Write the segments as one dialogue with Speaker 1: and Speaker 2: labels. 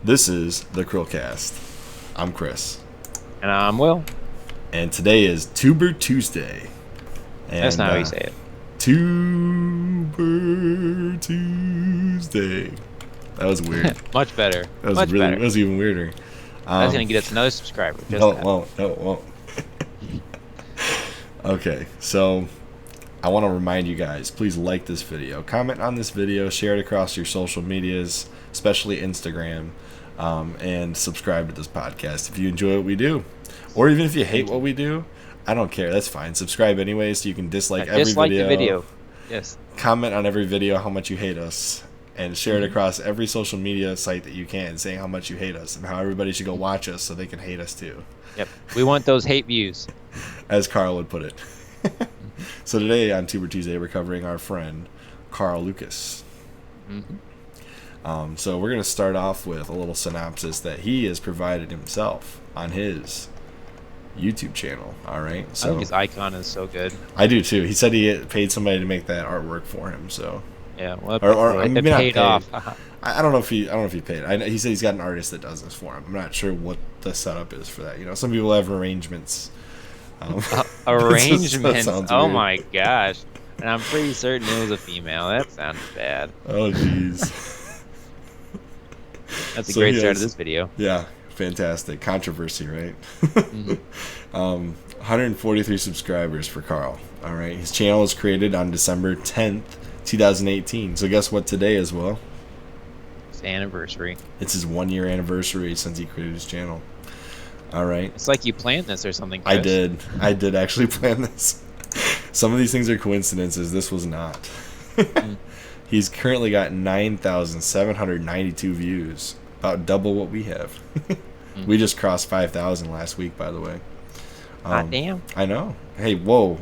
Speaker 1: This is the CHRILLCAST. I'm Chris.
Speaker 2: And I'm Will.
Speaker 1: And today is TUBER Tuesday. And,
Speaker 2: That's not how you say it.
Speaker 1: TUBER Tuesday. That was weird.
Speaker 2: Much better.
Speaker 1: That was
Speaker 2: Much better.
Speaker 1: That was even weirder.
Speaker 2: That's going to get us another subscriber. Just
Speaker 1: No,
Speaker 2: that.
Speaker 1: it won't. No, it won't. Okay, so I want to remind you guys, please like this video, comment on this video, share it across your social medias, especially Instagram, and subscribe to this podcast if you enjoy what we do. Or even if you hate what we do, I don't care. That's fine. Subscribe anyway so you can dislike every
Speaker 2: dislike
Speaker 1: video.
Speaker 2: the video. Yes.
Speaker 1: Comment on every video how much you hate us. And share it across every social media site that you can, saying how much you hate us and how everybody should go watch us so they can hate us too.
Speaker 2: Yep. We want those hate views.
Speaker 1: As Carl would put it. So today on Tuber Tuesday, we're covering our friend Carl Lucas. So we're going to start off with a little synopsis that he has provided himself on his YouTube channel. All right.
Speaker 2: I
Speaker 1: So
Speaker 2: think his icon is so good.
Speaker 1: I do too. He said he paid somebody to make that artwork for him. So
Speaker 2: Yeah. Well,
Speaker 1: it
Speaker 2: it paid off.
Speaker 1: I don't know if he paid. He said he's got an artist that does this for him. I'm not sure what the setup is for that. You know, some people have arrangements.
Speaker 2: Arrangements. Oh
Speaker 1: weird.
Speaker 2: my gosh. And I'm pretty certain it was a female. That sounds bad.
Speaker 1: Oh jeez.
Speaker 2: That's a
Speaker 1: So
Speaker 2: great
Speaker 1: he
Speaker 2: start
Speaker 1: has-
Speaker 2: to this video.
Speaker 1: Yeah, fantastic. Controversy, right?
Speaker 2: Mhm.
Speaker 1: 143 subscribers for Carl. All right. His channel was created on December 10th, 2018. So guess what today is, Will?
Speaker 2: It's anniversary.
Speaker 1: It's his 1-year anniversary since he created his channel. All right.
Speaker 2: It's like you planned this or something, Chris.
Speaker 1: I did actually plan this. Some of these things are coincidences. This was not. He's currently got 9,792 views. About double what we have. We just crossed 5,000 last week, by the way.
Speaker 2: Hot damn.
Speaker 1: I know. Hey, whoa.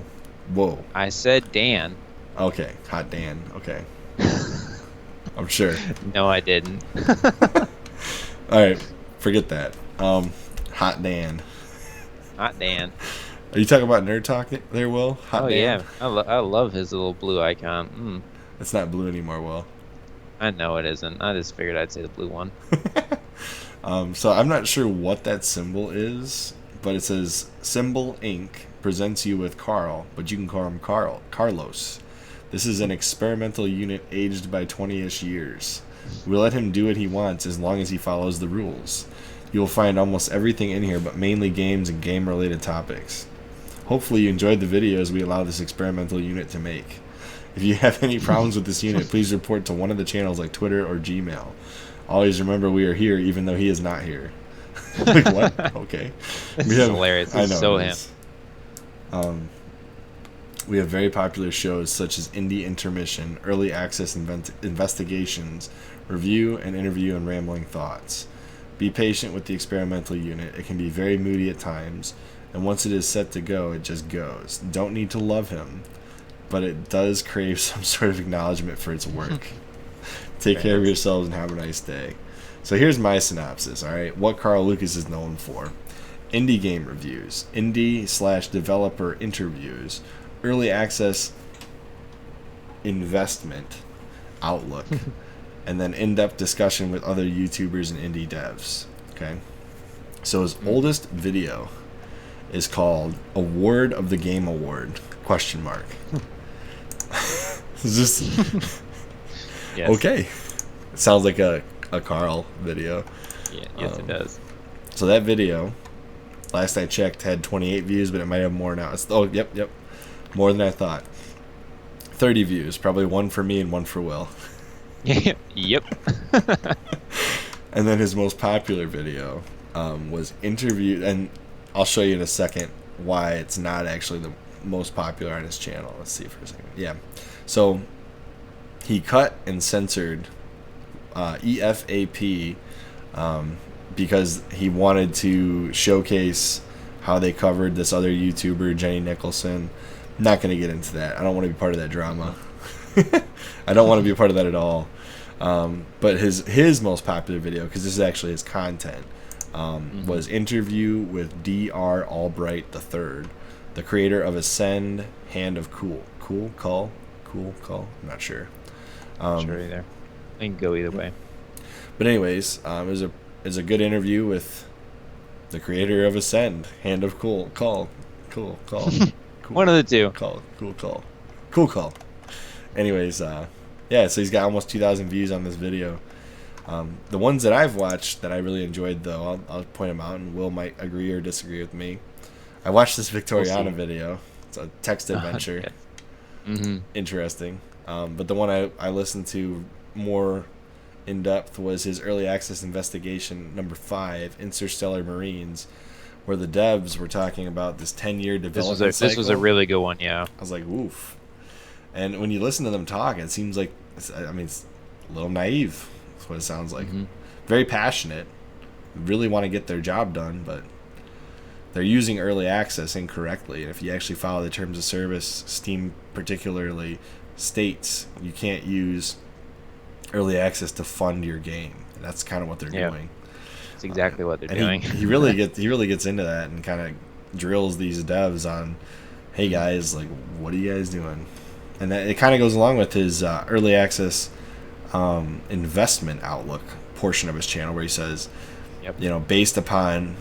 Speaker 2: I said Dan.
Speaker 1: Okay, hot Dan. Okay. I'm sure.
Speaker 2: No, I didn't.
Speaker 1: All right, forget that. Hot Dan.
Speaker 2: Hot Dan.
Speaker 1: Are you talking about Nerd Talk there, Will? Hot
Speaker 2: Oh,
Speaker 1: Dan?
Speaker 2: yeah. I love his little blue icon.
Speaker 1: It's not blue anymore, Will.
Speaker 2: I know it isn't. I just figured I'd say the blue one.
Speaker 1: So I'm not sure what that symbol is, but it says Symbol Inc. presents you with Carl, but you can call him Carlos. This is an experimental unit aged by 20-ish years. We let him do what he wants as long as he follows the rules. You will find almost everything in here, but mainly games and game-related topics. Hopefully you enjoyed the videos we allow this experimental unit to make. If you have any problems with this unit, please report to one of the channels like Twitter or Gmail. Always remember we are here even though he is not here. Like, what? Okay.
Speaker 2: This is hilarious. This is so him.
Speaker 1: We have very popular shows such as Indie Intermission, Early Access Investigations, Review and Interview and Rambling Thoughts. Be patient with the experimental unit. It can be very moody at times, and once it is set to go, it just goes. Don't need to love him, but it does crave some sort of acknowledgement for its work. Take care of yourselves and have a nice day. So here's my synopsis, all right? What Carl Lucas is known for. Indie game reviews, indie/developer interviews, early access investment outlook, and then in-depth discussion with other YouTubers and indie devs, okay? So his oldest video is called Award of the Game Award, question mark. It's just...
Speaker 2: Yes.
Speaker 1: Okay. It sounds like a Carl video.
Speaker 2: Yeah, yes, it does.
Speaker 1: So that video, last I checked, had 28 views, but it might have more now. Yep. More than I thought. 30 views, probably one for me and one for Will.
Speaker 2: Yep.
Speaker 1: And then his most popular video was interview, and I'll show you in a second why it's not actually the most popular on his channel. Let's see for a second. Yeah. So he cut and censored EFAP because he wanted to showcase how they covered this other YouTuber, Jenny Nicholson. I'm not going to get into that. I don't want to be part of that drama. I don't want to be a part of that at all. But his most popular video, because this is actually his content, was interview with D.R. Albright III, the creator of Ascend, Hand of Cool Call. I'm not sure.
Speaker 2: Sure either. I can go either way.
Speaker 1: But anyways, it was a is a good interview with the creator of Ascend, Hand of Cool Call, cool call, cool
Speaker 2: One of the two.
Speaker 1: call, cool call. Anyways, yeah, so he's got almost 2,000 views on this video. The ones that I've watched that I really enjoyed, though, I'll point them out, and Will might agree or disagree with me. I watched this Victoriana video. It's a text adventure.
Speaker 2: Yes. Mm-hmm.
Speaker 1: Interesting. But the one I listened to more in depth was his early access investigation number 5, Interstellar Marines, where the devs were talking about this 10-year development cycle.
Speaker 2: This was a really good one, yeah.
Speaker 1: I was like, oof. And when you listen to them talk, it seems like, it's a little naive. That's what it sounds like.
Speaker 2: Mm-hmm.
Speaker 1: Very passionate. Really want to get their job done, but they're using early access incorrectly. And if you actually follow the terms of service, Steam particularly states you can't use early access to fund your game. And that's kind of what they're doing.
Speaker 2: That's exactly what they're doing.
Speaker 1: He really gets into that and kind of drills these devs on, hey guys, like, what are you guys doing? And that, it kind of goes along with his early access investment outlook portion of his channel, where he says, based upon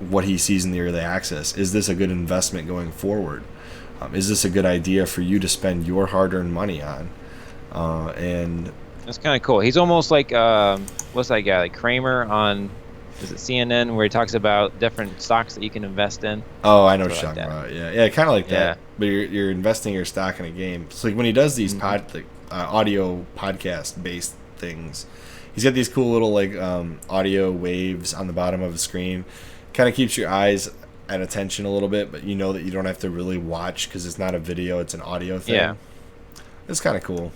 Speaker 1: what he sees in the early access, is this a good investment going forward? Is this a good idea for you to spend your hard-earned money on? And
Speaker 2: that's kind of cool. He's almost like what's that guy, like Kramer on, is it CNN, where he talks about different stocks that you can invest in?
Speaker 1: Oh, I know what you're talking about. Yeah, kind of like that. But you're investing your stock in a game. So like when he does these audio podcast based things, he's got these cool little like audio waves on the bottom of the screen. Kind of keeps your eyes at attention a little bit, but you know that you don't have to really watch because it's not a video, it's an audio thing. Yeah, it's kind of cool.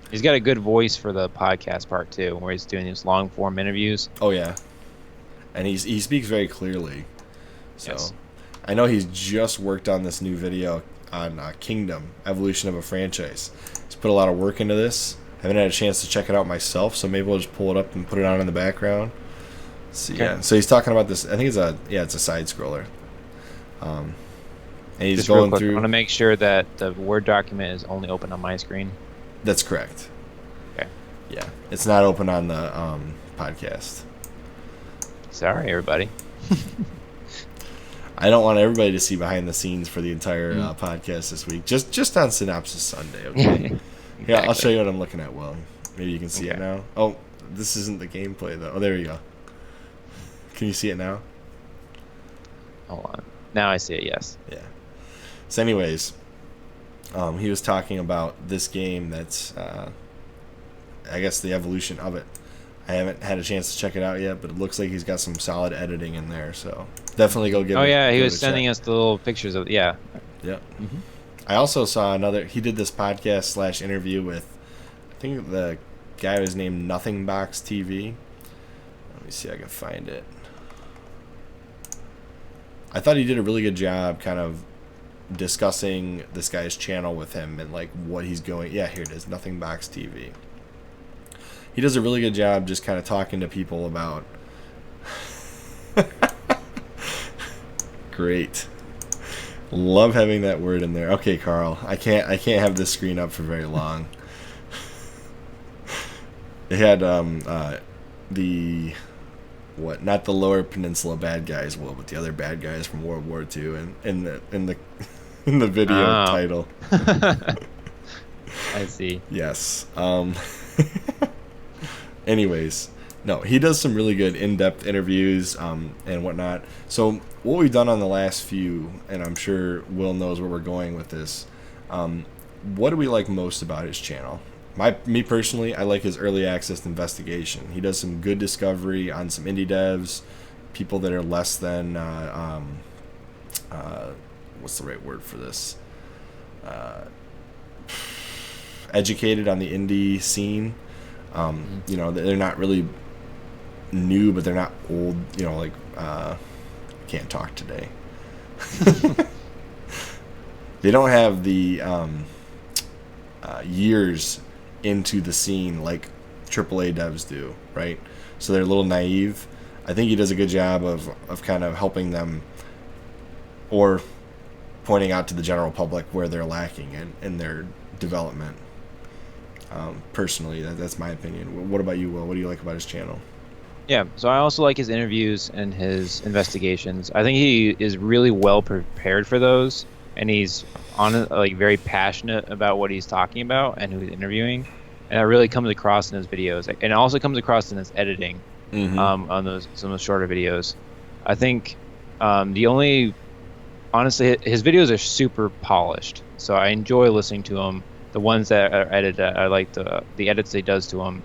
Speaker 2: He's got a good voice for the podcast part too, where he's doing these long form interviews.
Speaker 1: Oh yeah, and he speaks very clearly. So
Speaker 2: yes.
Speaker 1: I know he's just worked on this new video on Kingdom, Evolution of a Franchise. He's put a lot of work into this. I haven't had a chance to check it out myself, so maybe we'll just pull it up and put it on in the background. So, okay. Yeah, so he's talking about this. I think it's a side scroller. And he's
Speaker 2: just
Speaker 1: going
Speaker 2: real quick,
Speaker 1: through.
Speaker 2: I want to make sure that the Word document is only open on my screen.
Speaker 1: That's correct.
Speaker 2: Okay.
Speaker 1: Yeah, it's not open on the podcast.
Speaker 2: Sorry, everybody.
Speaker 1: I don't want everybody to see behind the scenes for the entire podcast this week. Just on Synopsis Sunday, okay? Exactly. Yeah, I'll show you what I'm looking at. Well, maybe you can see it now. Oh, this isn't the gameplay though. Oh, there you go. Can you see it now?
Speaker 2: Hold on. Now I see it. Yes.
Speaker 1: Yeah. So, anyways, he was talking about this game that's, I guess, the evolution of it. I haven't had a chance to check it out yet, but it looks like he's got some solid editing in there. So definitely go give it.
Speaker 2: Oh yeah, he was sending us the little pictures of
Speaker 1: Yep. Mm-hmm. I also saw he did this podcast / interview with, I think the guy was named Nothing Box TV. Let me see if I can find it. I thought he did a really good job kind of discussing this guy's channel with him and like what he's going. Yeah, here it is, Nothing Box TV. He does a really good job just kind of talking to people about. Great. Love having that word in there. Okay, Carl, I can't have this screen up for very long. They had not the Lower Peninsula bad guys, but the other bad guys from World War II, and in the video title.
Speaker 2: I see.
Speaker 1: Yes. Anyways, no, he does some really good in-depth interviews and whatnot. So what we've done on the last few, and I'm sure Will knows where we're going with this, what do we like most about his channel? Me personally, I like his early access investigation. He does some good discovery on some indie devs, people that are less than, what's the right word for this? Educated on the indie scene. You know, they're not really new, but they're not old. You know, like can't talk today. They don't have the years into the scene like AAA devs do, right? So they're a little naive. I think he does a good job of kind of helping them or pointing out to the general public where they're lacking in their development. Personally, that's my opinion. What about you, Will? What do you like about his channel?
Speaker 2: Yeah, so I also like his interviews and his investigations. I think he is really well prepared for those, and he's on like very passionate about what he's talking about and who he's interviewing, and that really comes across in his videos, and it also comes across in his editing,
Speaker 1: Mm-hmm.
Speaker 2: on those some of the shorter videos. I think the only honestly his videos are super polished, so I enjoy listening to him. The ones that are edited, I like the edits he does to them.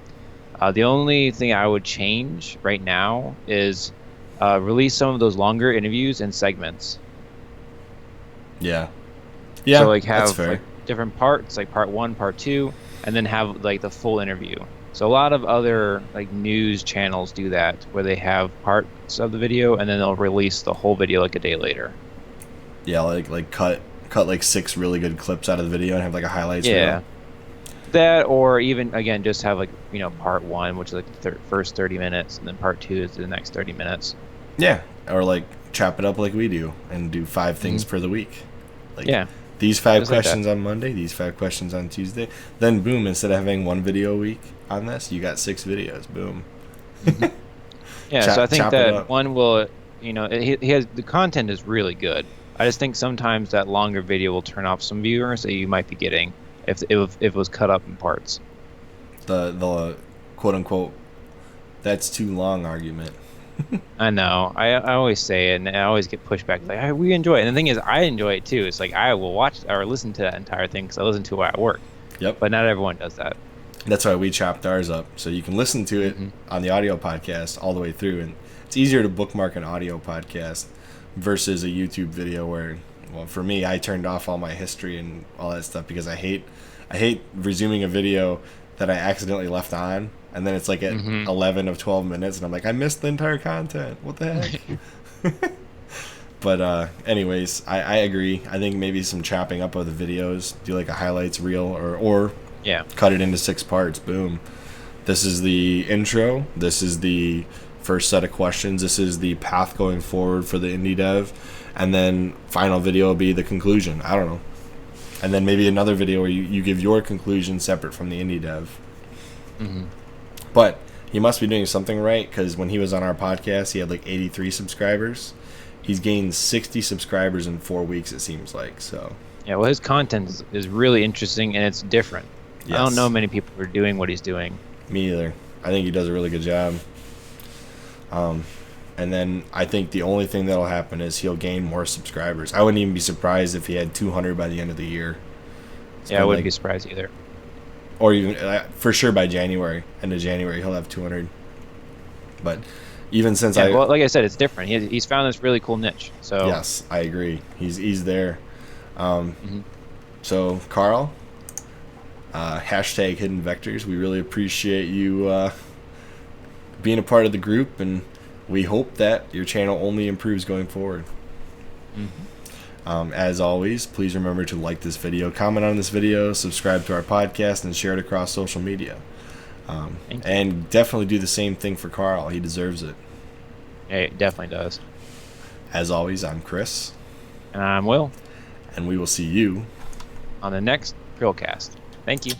Speaker 2: The only thing I would change right now is release some of those longer interviews and segments.
Speaker 1: Yeah.
Speaker 2: So
Speaker 1: Yeah,
Speaker 2: like
Speaker 1: that's
Speaker 2: have
Speaker 1: fair.
Speaker 2: like different parts, like part one, part two, and then have like the full interview. So a lot of other like news channels do that, where they have parts of the video and then they'll release the whole video like a day later.
Speaker 1: Yeah, like cut like 6 really good clips out of the video and have like a highlights reel.
Speaker 2: Yeah, that or even again just have like part one, which is like the first 30 minutes, and then part two is the next 30 minutes.
Speaker 1: Yeah, or like chop it up like we do and do 5 things
Speaker 2: Hmm.
Speaker 1: per the week. Like
Speaker 2: Yeah,
Speaker 1: these 5
Speaker 2: just like that.
Speaker 1: questions on Monday, these 5 questions on Tuesday. Then boom, instead of having 1 video a week on this, you got 6 videos. Boom.
Speaker 2: Hmm. Yeah, so I think
Speaker 1: Chop it
Speaker 2: that
Speaker 1: up.
Speaker 2: one will, he has the content is really good. I just think sometimes that longer video will turn off some viewers that you might be getting if it was cut up in parts.
Speaker 1: The quote unquote that's too long argument.
Speaker 2: I know. I always say it, and I always get pushback like, we enjoy it. And the thing is, I enjoy it too. It's like I will watch or listen to that entire thing because I listen to it at work.
Speaker 1: Yep.
Speaker 2: But not everyone does that.
Speaker 1: That's why we chopped ours up so you can listen to it
Speaker 2: Hmm.
Speaker 1: on the audio podcast all the way through, and it's easier to bookmark an audio podcast versus a YouTube video where, well, for me, I turned off all my history and all that stuff because I hate resuming a video that I accidentally left on, and then it's like at
Speaker 2: Hmm.
Speaker 1: 11 of 12 minutes and I'm like, I missed the entire content, what the heck. But anyways, I agree. I think maybe some chopping up of the videos, do like a highlights reel, or
Speaker 2: Yeah.
Speaker 1: cut it into 6 parts. Boom. This is the intro. This is the first set of questions. This is the path going forward for the indie dev. And then final video will be the conclusion. I don't know. And then maybe another video where you give your conclusion separate from the indie dev.
Speaker 2: Hmm.
Speaker 1: But he must be doing something right because when he was on our podcast, he had like 83 subscribers. He's gained 60 subscribers in 4 weeks, it seems like. So,
Speaker 2: Yeah. Well, his content is really interesting and it's different. I don't
Speaker 1: yes,
Speaker 2: know many people who are doing what he's doing.
Speaker 1: me either. I think he does a really good job. And then I think the only thing that'll happen is he'll gain more subscribers. I wouldn't even be surprised if he had 200 by the end of the year. It's
Speaker 2: Yeah, I
Speaker 1: been
Speaker 2: wouldn't
Speaker 1: like,
Speaker 2: be surprised either.
Speaker 1: or even for sure by January, end of January, he'll have 200. But even since
Speaker 2: Yeah, well, like I said, it's different. He's found this really cool niche. So
Speaker 1: yes, I agree. He's there. Um,
Speaker 2: mhm.
Speaker 1: so Carl, hashtag Hidden Vectors. We really appreciate you being a part of the group, and we hope that your channel only improves going forward.
Speaker 2: Mhm.
Speaker 1: As always, please remember to like this video, comment on this video, subscribe to our podcast, and share it across social media.
Speaker 2: Thank you.
Speaker 1: And definitely do the same thing for Carl. He deserves it.
Speaker 2: Yeah, it definitely does.
Speaker 1: As always, I'm Chris,
Speaker 2: And I'm Will
Speaker 1: and we will see you
Speaker 2: on the next CHRILLCAST. Thank you.